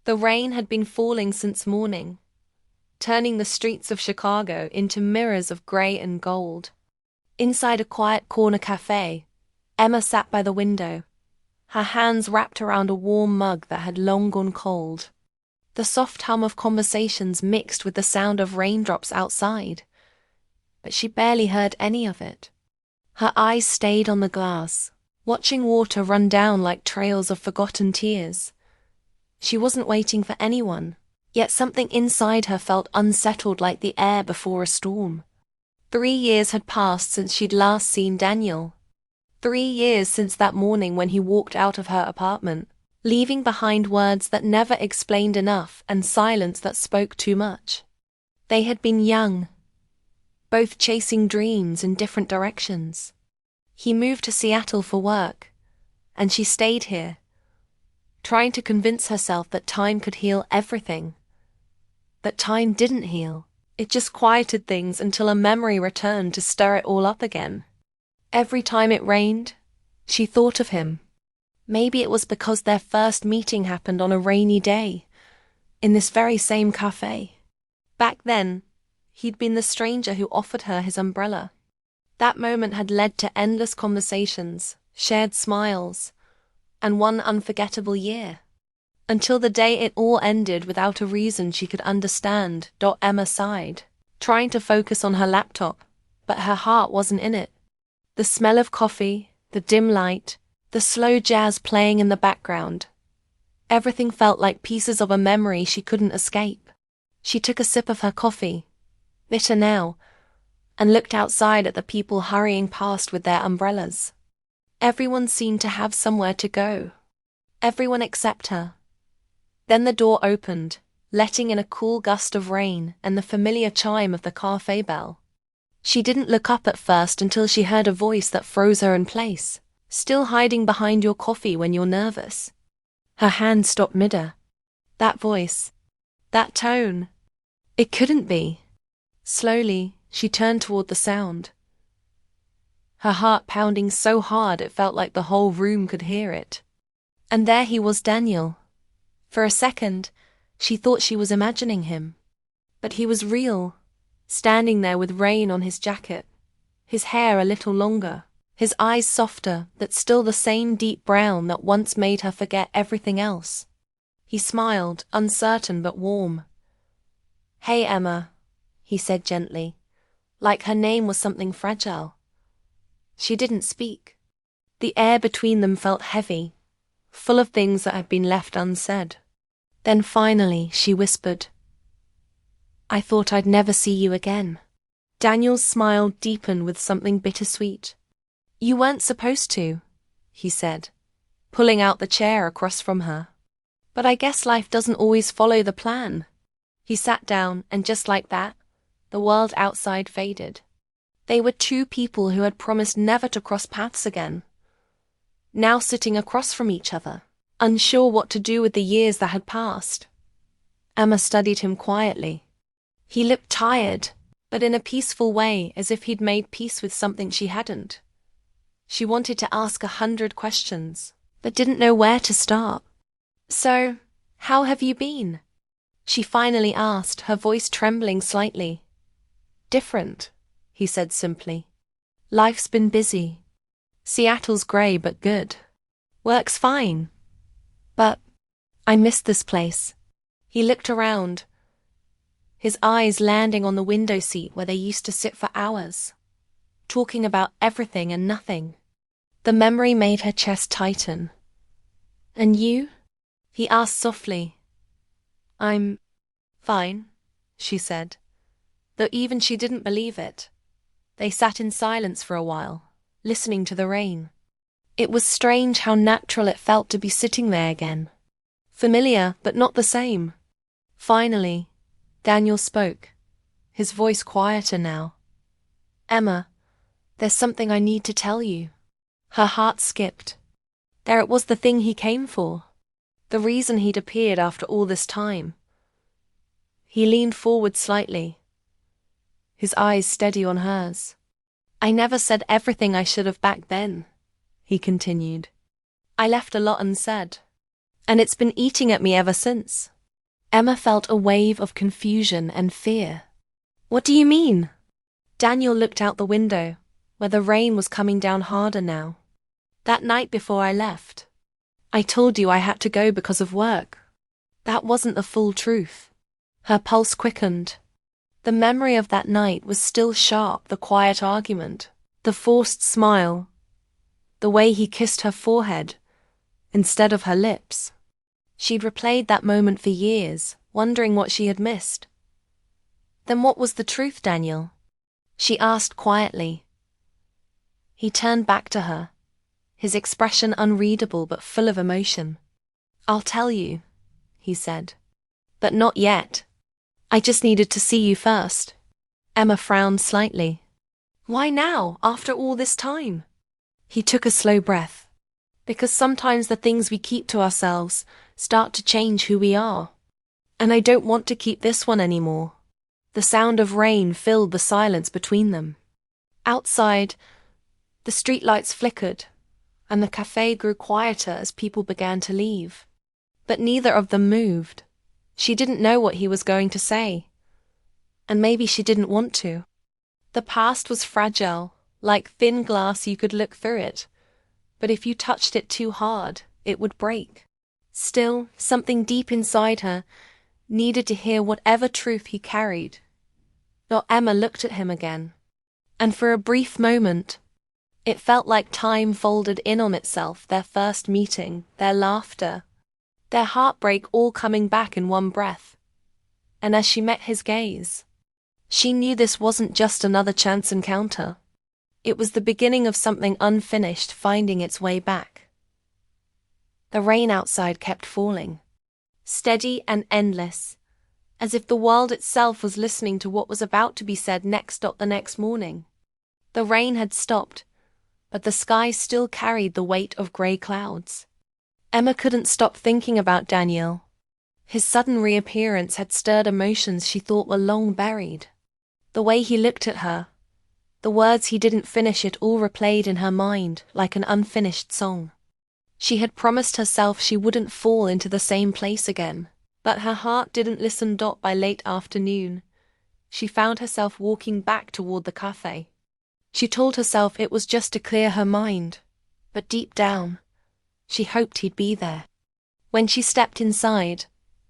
The rain had been falling since morning, turning the streets of Chicago into mirrors of gray and gold. Inside a quiet corner cafe, Emma sat by the window, her hands wrapped around a warm mug that had long gone cold. The soft hum of conversations mixed with the sound of raindrops outside, but she barely heard any of it. Her eyes stayed on the glass, watching water run down like trails of forgotten tears. She wasn't waiting for anyone, yet something inside her felt unsettled like the air before a storm. 3 years had passed since she'd last seen Daniel. 3 years since that morning when he walked out of her apartment, leaving behind words that never explained enough and silence that spoke too much. They had been young, both chasing dreams in different directions. He moved to Seattle for work, and she stayed here, trying to convince herself that time could heal everything. But time didn't heal. It just quieted things until a memory returned to stir it all up again. Every time it rained, she thought of him. Maybe it was because their first meeting happened on a rainy day, in this very same cafe. Back then, he'd been the stranger who offered her his umbrella. That moment had led to endless conversations, shared smiles, and one unforgettable year. Until the day it all ended without a reason she could understand. Emma sighed, trying to focus on her laptop, but her heart wasn't in it. The smell of coffee, the dim light, the slow jazz playing in the background. Everything felt like pieces of a memory she couldn't escape. She took a sip of her coffee, bitter now, and looked outside at the people hurrying past with their umbrellas. Everyone seemed to have somewhere to go. Everyone except her. Then the door opened, letting in a cool gust of rain and the familiar chime of the cafe bell. She didn't look up at first until she heard a voice that froze her in place. Still hiding behind your coffee when you're nervous? Her hand stopped mid-air. That voice. That tone. It couldn't be. Slowly, she turned toward the sound. Her heart pounding so hard it felt like the whole room could hear it. And there he was, Daniel. For a second, she thought she was imagining him. But he was real, standing there with rain on his jacket, his hair a little longer, his eyes softer, but still the same deep brown that once made her forget everything else. He smiled, uncertain but warm. "Hey, Emma," he said gently, like her name was something fragile. She didn't speak. The air between them felt heavy, full of things that had been left unsaid. Then finally, she whispered, "I thought I'd never see you again." Daniel's smile deepened with something bittersweet. "You weren't supposed to," he said, pulling out the chair across from her. "But I guess life doesn't always follow the plan." He sat down, and just like that, the world outside faded. They were two people who had promised never to cross paths again, now sitting across from each other, unsure what to do with the years that had passed. Emma studied him quietly. He looked tired, but in a peaceful way, as if he'd made peace with something she hadn't. She wanted to ask 100 questions, but didn't know where to start. "So, how have you been?" she finally asked, her voice trembling slightly. "Different," he said simply. "Life's been busy. Seattle's grey but good. Work's fine. But I miss this place." He looked around, his eyes landing on the window seat where they used to sit for hours, talking about everything and nothing. The memory made her chest tighten. "And you?" he asked softly. "I'm fine," she said, though even she didn't believe it. They sat in silence for a while, listening to the rain. It was strange how natural it felt to be sitting there again. Familiar, but not the same. Finally, Daniel spoke, his voice quieter now. "Emma, there's something I need to tell you." Her heart skipped. There it was, the thing he came for. The reason he'd appeared after all this time. He leaned forward slightly, his eyes steady on hers. "I never said everything I should have back then," he continued. "I left a lot unsaid. And it's been eating at me ever since. Emma felt a wave of confusion and fear. What do you mean? Daniel looked out the window, where the rain was coming down harder now. That night before I left, I told you I had to go because of work. That wasn't the full truth. Her pulse quickened. The memory of that night was still sharp, the quiet argument, the forced smile, the way he kissed her forehead instead of her lips. She'd replayed that moment for years, wondering what she had missed. Then what was the truth, Daniel? She asked quietly. He turned back to her, his expression unreadable but full of emotion. I'll tell you, he said. But not yet. I just needed to see you first. Emma frowned slightly. Why now, after all this time? He took a slow breath. Because sometimes the things we keep to ourselves start to change who we are. And I don't want to keep this one anymore. The sound of rain filled the silence between them. Outside, the streetlights flickered, and the cafe grew quieter as people began to leave. But neither of them moved. She didn't know what he was going to say. And maybe she didn't want to. The past was fragile, like thin glass you could look through it. But if you touched it too hard, it would break. Still, something deep inside her needed to hear whatever truth he carried. Or Emma looked at him again. And for a brief moment, it felt like time folded in on itself, their first meeting, their laughter, their heartbreak all coming back in one breath. And as she met his gaze, she knew this wasn't just another chance encounter. It was the beginning of something unfinished finding its way back. The rain outside kept falling, steady and endless, as if the world itself was listening to what was about to be said next. The next morning, the rain had stopped, but the sky still carried the weight of grey clouds. Emma couldn't stop thinking about Daniel. His sudden reappearance had stirred emotions she thought were long buried. The way he looked at her, the words he didn't finish, it all replayed in her mind like an unfinished song. She had promised herself she wouldn't fall into the same place again, but her heart didn't listen. By late afternoon, she found herself walking back toward the cafe. She told herself it was just to clear her mind, but deep down, she hoped he'd be there. When she stepped inside,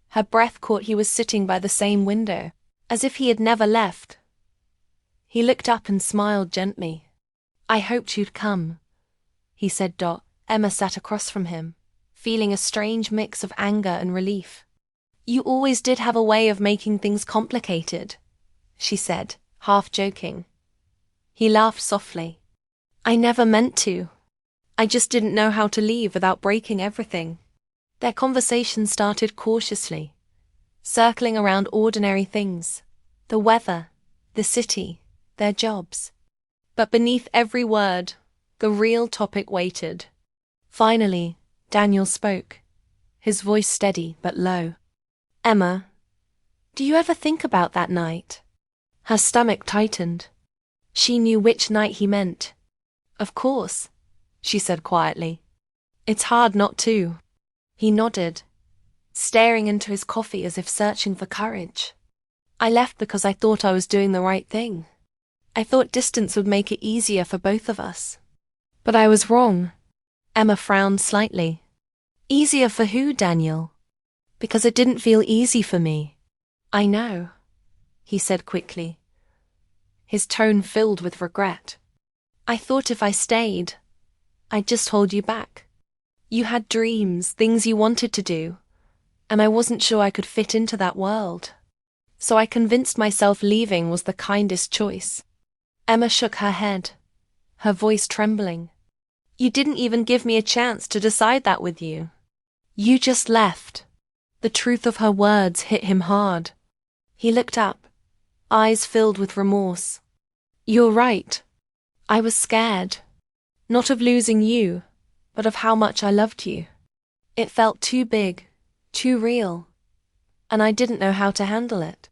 her breath caught he was sitting by the same window, as if he had never left. He looked up and smiled gently. I hoped you'd come, he said. Emma sat across from him, feeling a strange mix of anger and relief. You always did have a way of making things complicated, she said, half joking. He laughed softly. I never meant to. I just didn't know how to leave without breaking everything. Their conversation started cautiously, circling around ordinary things, the weather, the city, their jobs. But beneath every word, the real topic waited. Finally, Daniel spoke, his voice steady but low. Emma, do you ever think about that night? Her stomach tightened. She knew which night he meant. Of course, she said quietly. It's hard not to. He nodded, staring into his coffee as if searching for courage. I left because I thought I was doing the right thing. I thought distance would make it easier for both of us. But I was wrong. Emma frowned slightly. Easier for who, Daniel? Because it didn't feel easy for me. I know, he said quickly, his tone filled with regret. I thought if I stayed, I'd just hold you back. You had dreams, things you wanted to do, and I wasn't sure I could fit into that world. So I convinced myself leaving was the kindest choice. Emma shook her head, her voice trembling. You didn't even give me a chance to decide that with you. You just left. The truth of her words hit him hard. He looked up, eyes filled with remorse. You're right. I was scared. Not of losing you, but of how much I loved you. It felt too big, too real, and I didn't know how to handle it.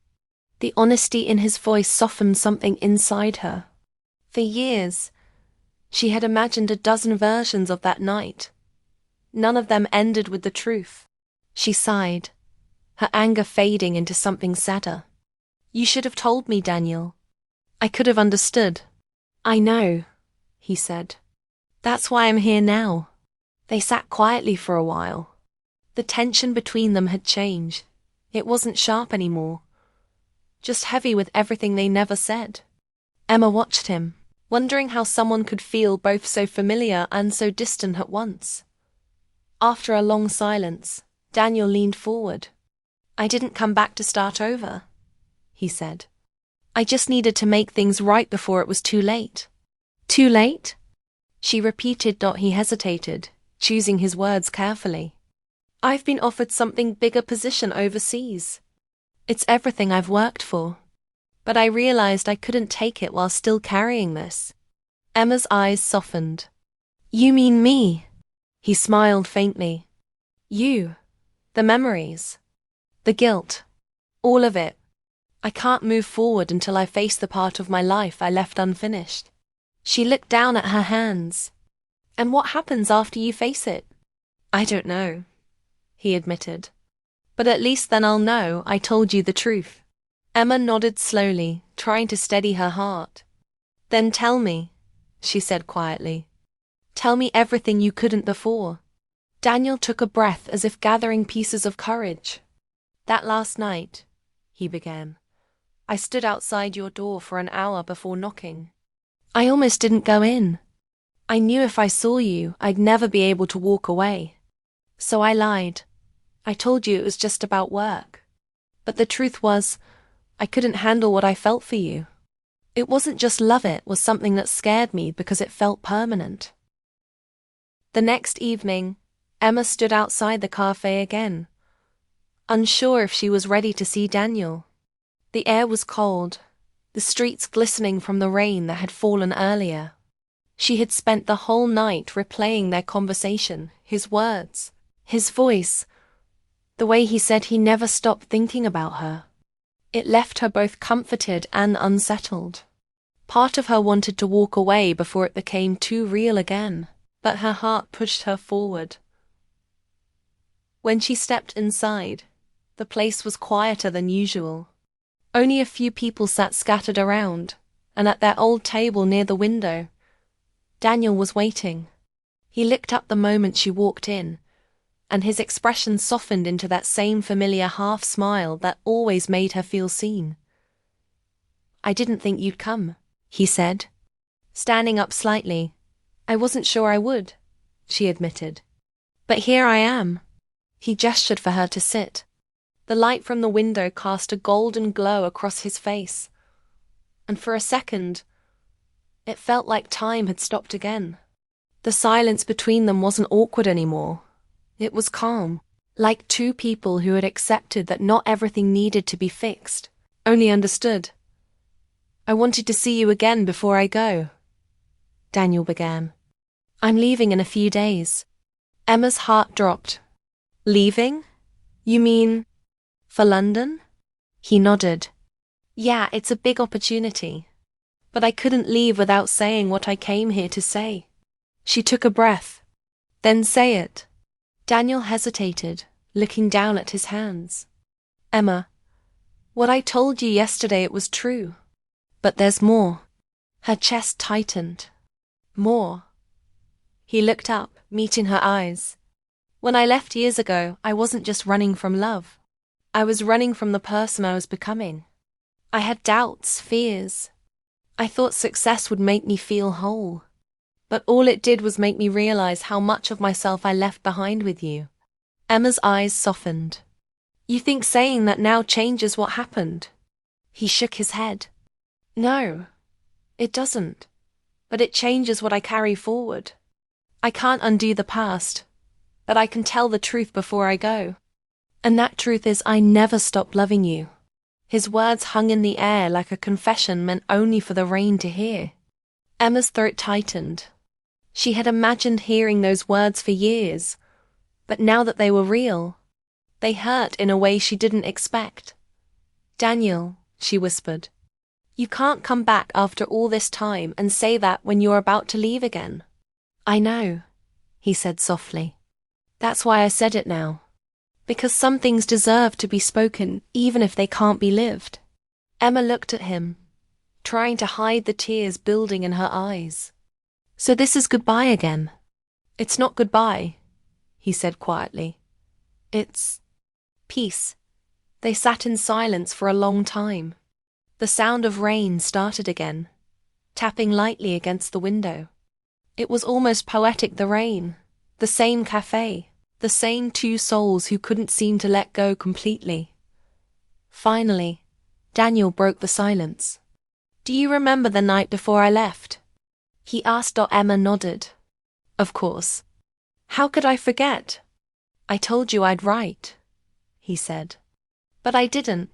The honesty in his voice softened something inside her. For years, she had imagined a dozen versions of that night. None of them ended with the truth. She sighed, her anger fading into something sadder. You should have told me, Daniel. I could have understood. I know, he said. That's why I'm here now. They sat quietly for a while. The tension between them had changed. It wasn't sharp anymore, just heavy with everything they never said. Emma watched him, wondering how someone could feel both so familiar and so distant at once. After a long silence, Daniel leaned forward. I didn't come back to start over, he said. I just needed to make things right before it was too late. Too late? She repeated. He hesitated, choosing his words carefully. I've been offered something bigger position overseas. It's everything I've worked for. But I realized I couldn't take it while still carrying this. Emma's eyes softened. You mean me? He smiled faintly. You. The memories. The guilt. All of it. I can't move forward until I face the part of my life I left unfinished. She looked down at her hands. And what happens after you face it? I don't know, he admitted. But at least then I'll know I told you the truth. Emma nodded slowly, trying to steady her heart. Then tell me, she said quietly. Tell me everything you couldn't before. Daniel took a breath as if gathering pieces of courage. That last night, he began, I stood outside your door for an hour before knocking. I almost didn't go in. I knew if I saw you, I'd never be able to walk away. So I lied. I told you it was just about work. But the truth was, I couldn't handle what I felt for you. It wasn't just love, it was something that scared me because it felt permanent. The next evening, Emma stood outside the cafe again, unsure if she was ready to see Daniel. The air was cold, the streets glistening from the rain that had fallen earlier. She had spent the whole night replaying their conversation, his words, his voice, the way he said he never stopped thinking about her. It left her both comforted and unsettled. Part of her wanted to walk away before it became too real again, but her heart pushed her forward. When she stepped inside, the place was quieter than usual. Only a few people sat scattered around, and at their old table near the window, Daniel was waiting. He looked up the moment she walked in, and his expression softened into that same familiar half-smile that always made her feel seen. I didn't think you'd come, he said, standing up slightly. I wasn't sure I would, she admitted. But here I am. He gestured for her to sit. The light from the window cast a golden glow across his face, and for a second, it felt like time had stopped again. The silence between them wasn't awkward anymore. It was calm, like two people who had accepted that not everything needed to be fixed, only understood. I wanted to see you again before I go, Daniel began. I'm leaving in a few days. Emma's heart dropped. Leaving? You mean for London? He nodded. Yeah, it's a big opportunity. But I couldn't leave without saying what I came here to say. She took a breath. Then say it. Daniel hesitated, looking down at his hands. Emma, what I told you yesterday, it was true. But there's more. Her chest tightened. More. He looked up, meeting her eyes. When I left years ago, I wasn't just running from love. I was running from the person I was becoming. I had doubts, fears. I thought success would make me feel whole. But all it did was make me realize how much of myself I left behind with you. Emma's eyes softened. You think saying that now changes what happened? He shook his head. No, it doesn't. But it changes what I carry forward. I can't undo the past, but I can tell the truth before I go. And that truth is I never stopped loving you. His words hung in the air like a confession meant only for the rain to hear. Emma's throat tightened. She had imagined hearing those words for years, but now that they were real, they hurt in a way she didn't expect. Daniel, she whispered, you can't come back after all this time and say that when you're about to leave again. I know, he said softly. That's why I said it now. Because some things deserve to be spoken, even if they can't be lived. Emma looked at him, trying to hide the tears building in her eyes. So this is goodbye again. It's not goodbye, he said quietly. It's peace. They sat in silence for a long time. The sound of rain started again, tapping lightly against the window. It was almost poetic, the rain, the same cafe, the same two souls who couldn't seem to let go completely. Finally, Daniel broke the silence. Do you remember the night before I left? He asked. Emma nodded. Of course. How could I forget? I told you I'd write, he said. But I didn't.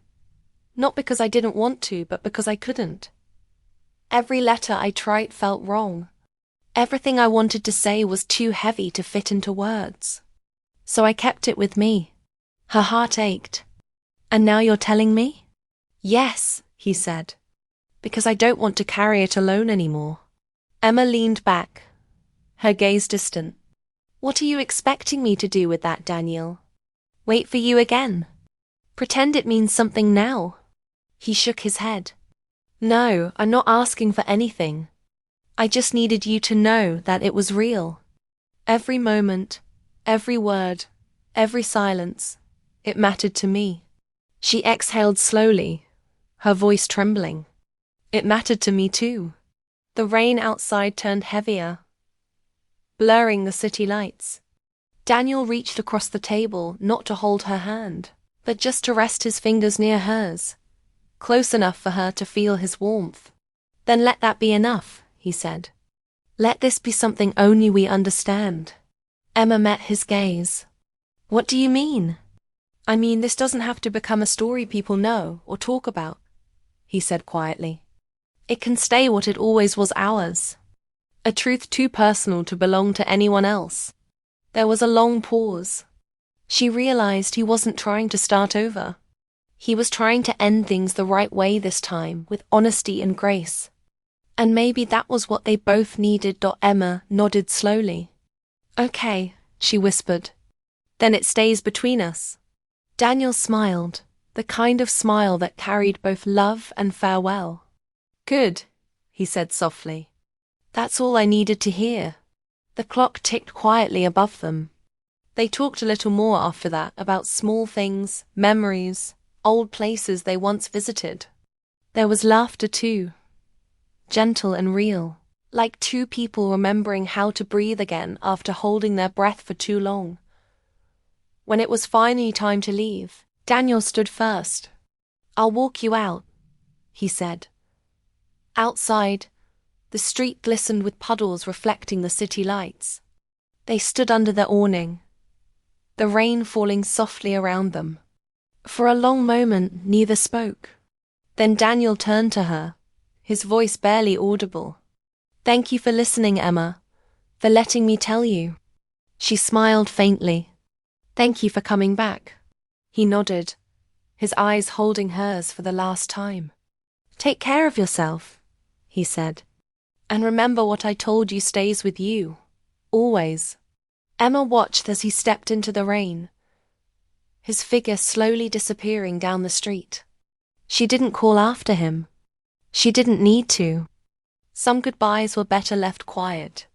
Not because I didn't want to, but because I couldn't. Every letter I tried felt wrong. Everything I wanted to say was too heavy to fit into words. So I kept it with me. Her heart ached. And now you're telling me? Yes, he said. Because I don't want to carry it alone anymore. Emma leaned back, her gaze distant. What are you expecting me to do with that, Daniel? Wait for you again? Pretend it means something now? He shook his head. No, I'm not asking for anything. I just needed you to know that it was real. Every moment, every word, every silence, it mattered to me. She exhaled slowly, her voice trembling. It mattered to me too. The rain outside turned heavier, blurring the city lights. Daniel reached across the table, not to hold her hand, but just to rest his fingers near hers, close enough for her to feel his warmth. Then let that be enough, he said. Let this be something only we understand. Emma met his gaze. What do you mean? I mean, this doesn't have to become a story people know or talk about, he said quietly. It can stay what it always was, ours. A truth too personal to belong to anyone else. There was a long pause. She realized he wasn't trying to start over. He was trying to end things the right way this time, with honesty and grace. And maybe that was what they both needed. Emma nodded slowly. Okay, she whispered. Then it stays between us. Daniel smiled, the kind of smile that carried both love and farewell. Good, he said softly. That's all I needed to hear. The clock ticked quietly above them. They talked a little more after that about small things, memories, old places they once visited. There was laughter too, gentle and real, like two people remembering how to breathe again after holding their breath for too long. When it was finally time to leave, Daniel stood first. I'll walk you out, he said. Outside, the street glistened with puddles reflecting the city lights. They stood under the awning, the rain falling softly around them. For a long moment, neither spoke. Then Daniel turned to her, his voice barely audible. Thank you for listening, Emma, for letting me tell you. She smiled faintly. Thank you for coming back. He nodded, his eyes holding hers for the last time. Take care of yourself, he said. And remember what I told you stays with you. Always. Emma watched as he stepped into the rain, his figure slowly disappearing down the street. She didn't call after him. She didn't need to. Some goodbyes were better left quiet.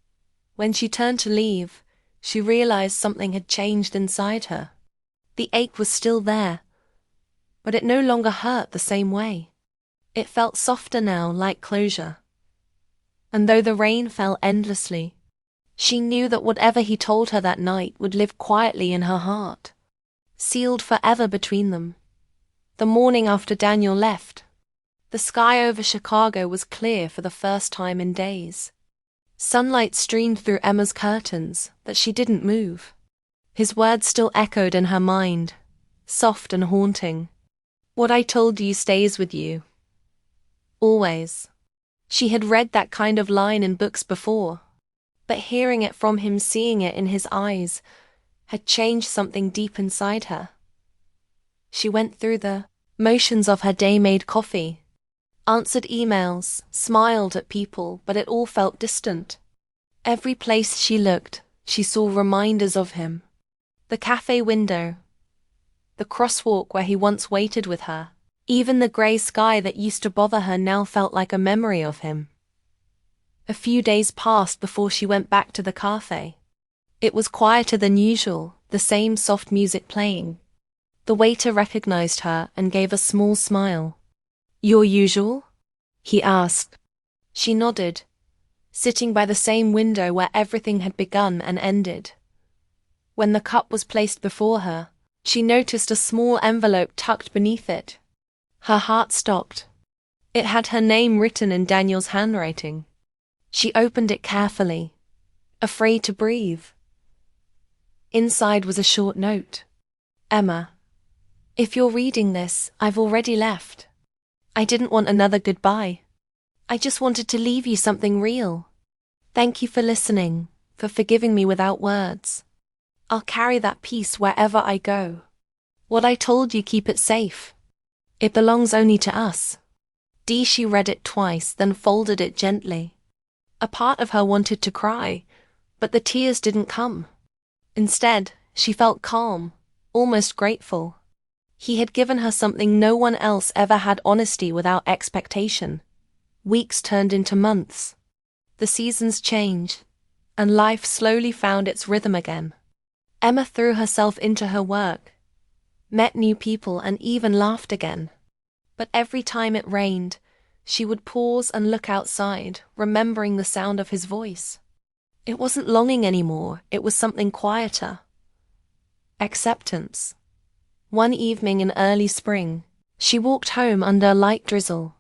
When she turned to leave, she realized something had changed inside her. The ache was still there, but it no longer hurt the same way. It felt softer now, like closure. And though the rain fell endlessly, she knew that whatever he told her that night would live quietly in her heart, sealed forever between them. The morning after Daniel left, the sky over Chicago was clear for the first time in days. Sunlight streamed through Emma's curtains, but she didn't move. His words still echoed in her mind, soft and haunting. What I told you stays with you. Always. She had read that kind of line in books before, but hearing it from him, seeing it in his eyes, had changed something deep inside her. She went through the motions of her day, made coffee, answered emails, smiled at people, but it all felt distant. Every place she looked, she saw reminders of him. The cafe window, the crosswalk where he once waited with her. Even the grey sky that used to bother her now felt like a memory of him. A few days passed before she went back to the cafe. It was quieter than usual, the same soft music playing. The waiter recognized her and gave a small smile. "Your usual?" he asked. She nodded, sitting by the same window where everything had begun and ended. When the cup was placed before her, she noticed a small envelope tucked beneath it. Her heart stopped. It had her name written in Daniel's handwriting. She opened it carefully, afraid to breathe. Inside was a short note. "Emma, if you're reading this, I've already left. I didn't want another goodbye. I just wanted to leave you something real. Thank you for listening, for forgiving me without words. I'll carry that peace wherever I go. What I told you, keep it safe. It belongs only to us." She read it twice, then folded it gently. A part of her wanted to cry, but the tears didn't come. Instead, she felt calm, almost grateful. He had given her something no one else ever had: honesty without expectation. Weeks turned into months. The seasons changed, and life slowly found its rhythm again. Emma threw herself into her work, met new people, and even laughed again. But every time it rained, she would pause and look outside, remembering the sound of his voice. It wasn't longing anymore, it was something quieter. Acceptance. One evening in early spring, she walked home under a light drizzle.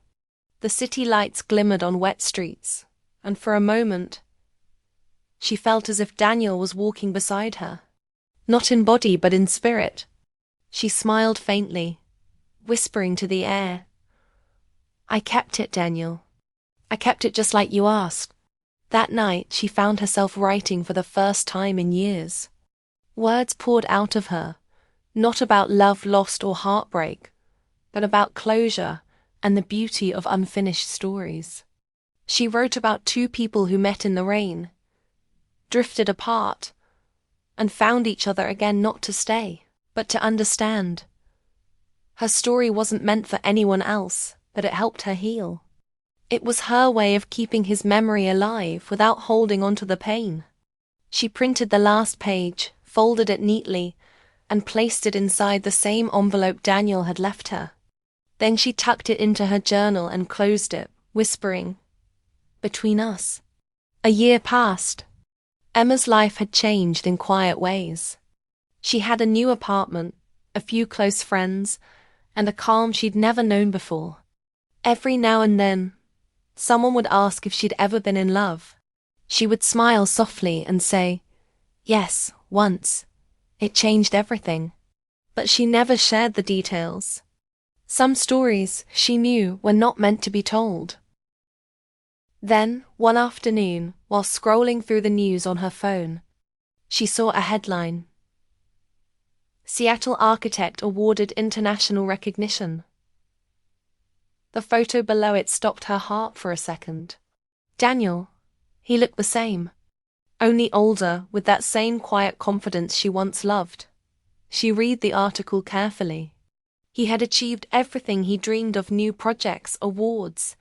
The city lights glimmered on wet streets, and for a moment, she felt as if Daniel was walking beside her. Not in body, but in spirit. She smiled faintly, whispering to the air, "I kept it, Daniel. I kept it just like you asked." That night, she found herself writing for the first time in years. Words poured out of her, not about love lost or heartbreak, but about closure and the beauty of unfinished stories. She wrote about two people who met in the rain, drifted apart, and found each other again, not to stay, but to understand. Her story wasn't meant for anyone else, but it helped her heal. It was her way of keeping his memory alive without holding on to the pain. She printed the last page, folded it neatly, and placed it inside the same envelope Daniel had left her. Then she tucked it into her journal and closed it, whispering, "Between us." A year passed. Emma's life had changed in quiet ways. She had a new apartment, a few close friends, and a calm she'd never known before. Every now and then, someone would ask if she'd ever been in love. She would smile softly and say, "Yes, once. It changed everything." But she never shared the details. Some stories, she knew, were not meant to be told. Then, one afternoon, while scrolling through the news on her phone, she saw a headline: "Seattle architect awarded international recognition." The photo below it stopped her heart for a second. Daniel, he looked the same, only older, with that same quiet confidence she once loved. She read the article carefully. He had achieved everything he dreamed of: new projects, awards,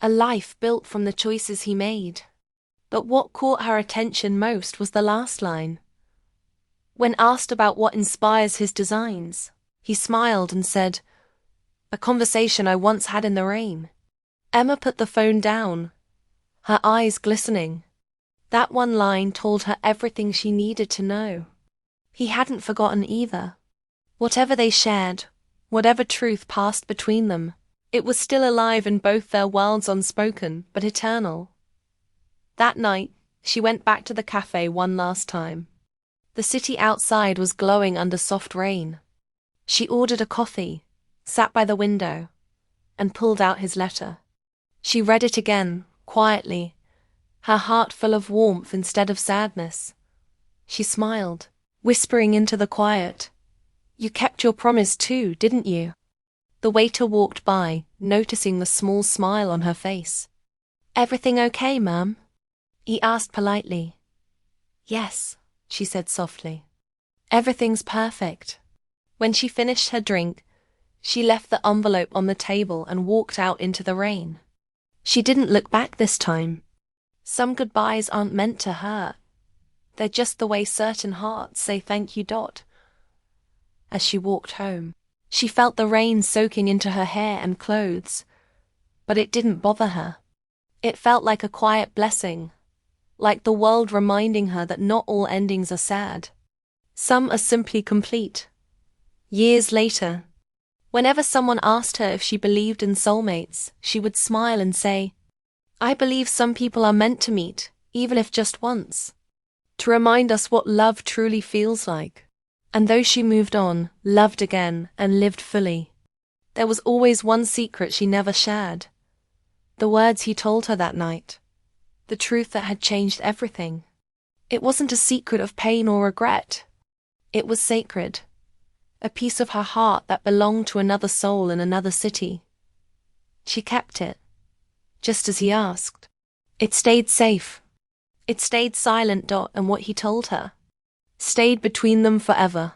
a life built from the choices he made. But what caught her attention most was the last line. When asked about what inspires his designs, he smiled and said, "A conversation I once had in the rain." Emma put the phone down, her eyes glistening. That one line told her everything she needed to know. He hadn't forgotten either. Whatever they shared, whatever truth passed between them, it was still alive in both their worlds, unspoken but eternal. That night, she went back to the cafe one last time. The city outside was glowing under soft rain. She ordered a coffee, sat by the window, and pulled out his letter. She read it again, quietly, her heart full of warmth instead of sadness. She smiled, whispering into the quiet, "You kept your promise too, didn't you?" The waiter walked by, noticing the small smile on her face. "Everything okay, ma'am?" he asked politely. "Yes," she said softly. "Everything's perfect." When she finished her drink, she left the envelope on the table and walked out into the rain. She didn't look back this time. Some goodbyes aren't meant to hurt. They're just the way certain hearts say thank you. As she walked home, she felt the rain soaking into her hair and clothes, but it didn't bother her. It felt like a quiet blessing, like the world reminding her that not all endings are sad. Some are simply complete. Years later, whenever someone asked her if she believed in soulmates, she would smile and say, "I believe some people are meant to meet, even if just once, to remind us what love truly feels like." And though she moved on, loved again, and lived fully, there was always one secret she never shared. The words he told her that night. The truth that had changed everything. It wasn't a secret of pain or regret. It was sacred. A piece of her heart that belonged to another soul in another city. She kept it, just as he asked. It stayed safe. It stayed silent. And what he told her stayed between them forever.